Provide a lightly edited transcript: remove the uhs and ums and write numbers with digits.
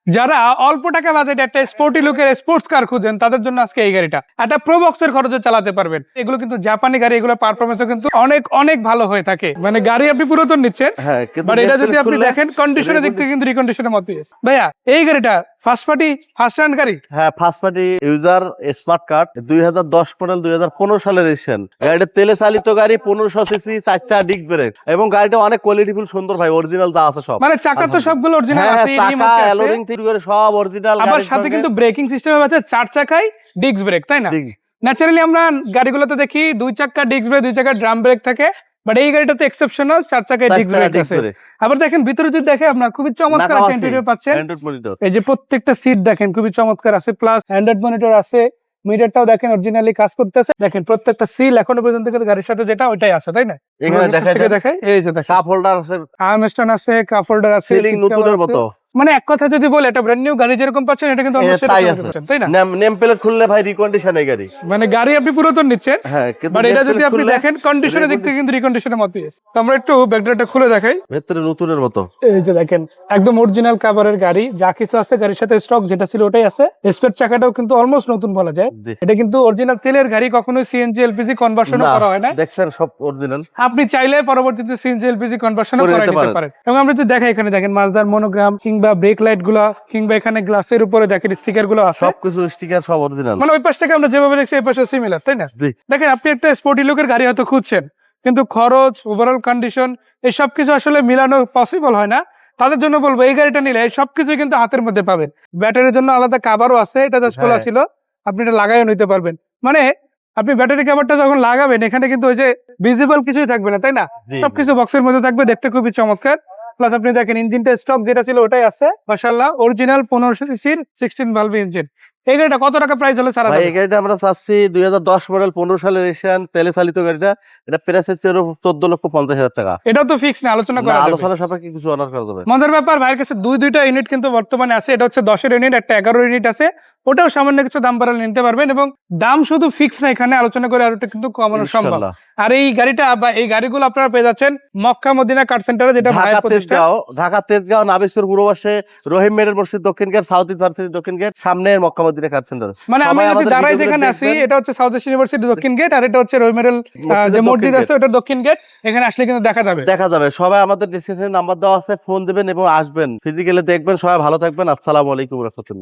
যারা অল্প টাকা বাজেটে একটা স্পোর্টি লুকের স্পোর্টস কার খুঁজেন তাদের জন্য আজকে এই গাড়িটা একটা প্রো বক্সের খরচে চালাতে পারবেন। এগুলো কিন্তু জাপানি গাড়ি, এগুলো পারফরমেন্সও কিন্তু অনেক অনেক ভালো হয়ে থাকে। মানে গাড়ি আপনি পুরাতন নিচ্ছেন, হ্যাঁ, কিন্তু বাট এটা যদি আপনি দেখেন কন্ডিশনের দিক থেকে কিন্তু রিকন্ডিশনের মতোই আছে। ভাইয়া এই গাড়িটা ফার্স্ট পার্টি ফার্স্ট হ্যান্ড গাড়ি? হ্যাঁ, first party user smart card 2010 model 2015 সালের রেজিস্ট্রেশন। গাড়িটা তেলে চালিত গাড়ি, 1500 সিসি, 4টা ডিস্ক ব্রেক এবং গাড়িটা অনেক কোয়ালিটিফুল সুন্দর ভাই, অরিজিনাল দা আছে সব। মানে চাকা তো সবগুলো অরিজিনাল আছে, চাকা অ্যালোরিং থেকে করে সব অরিজিনাল। আবার সাথে কিন্তু ব্রেকিং সিস্টেম আছে 4 চাকায় ডিস্ক ব্রেক, তাই না? ন্যাচারালি আমরা গাড়িগুলোতে দেখি 2 চাকা ডিস্ক ব্রেক, 2 চাকা ড্রাম ব্রেক থাকে, বাট এই গাড়িটাতে এক্সেপশনাল 4 চাকায় ডিস্ক ব্রেক আছে। আবার দেখেন ভিতরে যদি দেখে আপনার খুবই চমৎকার একটা ইন্টেরিয়র পাচ্ছেন। এই যে প্রত্যেকটা সিট দেখেন খুবই চমৎকার আছে, প্লাস অ্যান্ড্রয়েড মনিটর আছে, মিটারটাও দেখেন অরিজিনালি কাজ করতেছে। দেখেন প্রত্যেকটা সিল এখনো পর্যন্ত গাড়ির সাথে যেটা ওইটাই আছে, তাই না? এখানে দেখাই এই যে দেখেন কাপ হোল্ডার আছে, আর্মস্টন আছে, কাপ হোল্ডার আছে, সিলিং নতুনের মতো। মানে এক কথা যদি বলে এটা ব্র্যান্ড নিউ গাড়ি যেরকম পাচ্ছেন এটা কিন্তু অলমোস্ট তাই সেরকম আছে, পাচ্ছেন, তাই না? নেম প্লেট খুললে ভাই রিকন্ডিশন এই গাড়ি। মানে গাড়ি আপনি পুরাতন নিচ্ছেন, হ্যাঁ, কিন্তু বাট এটা যদি আপনি দেখেন কন্ডিশনের দিক থেকে কিন্তু রিকন্ডিশনের মতোই আছে। তো আমরা একটু ব্যাকড্রপটা খুলে দেখাই। ভেতরে নতুনের মতো। এই যে দেখেন একদম অরিজিনাল কভারের গাড়ি, যা কিছু আছে গাড়ির সাথে স্টক যেটা ছিল ওটাই আছে। স্পেয়ার চাকাটাও কিন্তু অলমোস্ট নতুন বলা যায়। এটা কিন্তু অরিজিনাল তেলের গাড়ি, কখনোই সিএনজি এলপিজি কনভার্সনও করা হয় না। দেখছেন সব অরিজিনাল। আপনি চাইলে পরবর্তীতে সিএনজি এলপিজি কনভার্সনও করে নিতে পারেন। এবং আমরা যদি দেখাই এখানে দেখেন মালদার মনোগ্রাম কিংবা ব্রেক লাইট গুলা কিংবা এখানে গ্লাসের উপরে দেখেন স্টিকার গুলো আছে, সবকিছু স্টিকার সব অরিজিনাল। মানে ওই পাশ থেকে আমরা যেভাবে দেখছি এই পাশে সিমিলার, তাই না? দেখেন আপনি একটা স্পোর্টি লুকের গাড়ি হয়তো খুঁজছেন, কিন্তু খরচ, ওভারঅল কন্ডিশন এই সবকিছু আসলে মিলানো পসিবল হয় না। তাদের জন্য বলবো এই গাড়িটা নিলে এই সবকিছু কিন্তু হাতের মধ্যে পাবেন। ব্যাটারির জন্য আলাদা কাভারও আছে, এটা জাস্ট খোলা ছিল, আপনি এটা লাগাইও নিতে পারবেন। মানে আপনি ব্যাটারি কাভারটা যখন লাগাবেন এখানে কিন্তু ওই যে ভিজিবল কিছুই থাকবে না, তাই না? সবকিছু বক্সের মধ্যে থাকবে, দেখতে খুবই চমৎকার। প্লাস আপনি দেখেন ইঞ্জিনটা স্টক যেটা ছিল ওটাই আছে, মাশাআল্লাহ অরিজিনাল 1500 সিসির 16 ভালভ ইঞ্জিন। এই গাড়িটা কত টাকা প্রাইস হলে ছাড়া যাবে? এই গাড়িটা আমরা চাচ্ছি 2010 মডেল 15 সালের রেজিস্ট্রেশন, তেলে চালিত গাড়িটা। এটা প্রাইস হচ্ছে 14,50,000 টাকা। এটাও তো ফিক্স না, আলোচনা করা যাবে, আলোচনা সাপেক্ষে কিছু অনার করা যাবে। মজার ব্যাপার ভাইয়ের কাছে দুইটা ইউনিট কিন্তু বর্তমানে আছে। এটা হচ্ছে 10-এর ইউনিট, একটা 11 ইউনিট আছে, ওটাও সামান্য কিছু দাম বাড়ালে নিতে পারবেন। এবং দাম শুধু ফিক্স না, এখানে আলোচনা করে আর কিন্তু কমানো সম্ভব। আর এই গাড়িটা বা এই গাড়িগুলো আপনারা পেয়ে যাচ্ছেন মক্কা মদিনা কার সেন্টারে, যেটা ঢাকা তেজগাঁও নাবিস্কর পূর্ব পাশে রহিম মেডের মসজিদ দক্ষিণ গেট, সাউথ ইউনিভার্সিটি দক্ষিণ গেট, সামনে মক্কা মদিনা কার সেন্টার। মানে আমি যদি দাঁড়াই যেখানে আছি এটা হচ্ছে সাউথ ইস্ট ইউনিভার্সিটি দক্ষিণ গেট, আর এটা হচ্ছে রহিম মেডের যে মসজিদ আছে ওটা দক্ষিণ গেট। এখানে আসলে কিন্তু দেখা যাবে। সবাই আমাদের ডিসক্রিপশনে নাম্বার দেওয়া আছে, ফোন দিবেন এবং আসবেন, ফিজিক্যালি দেখবেন। সবাই ভালো থাকবেন। আসসালামু আলাইকুম ওয়া রাহমাতুল্লাহ।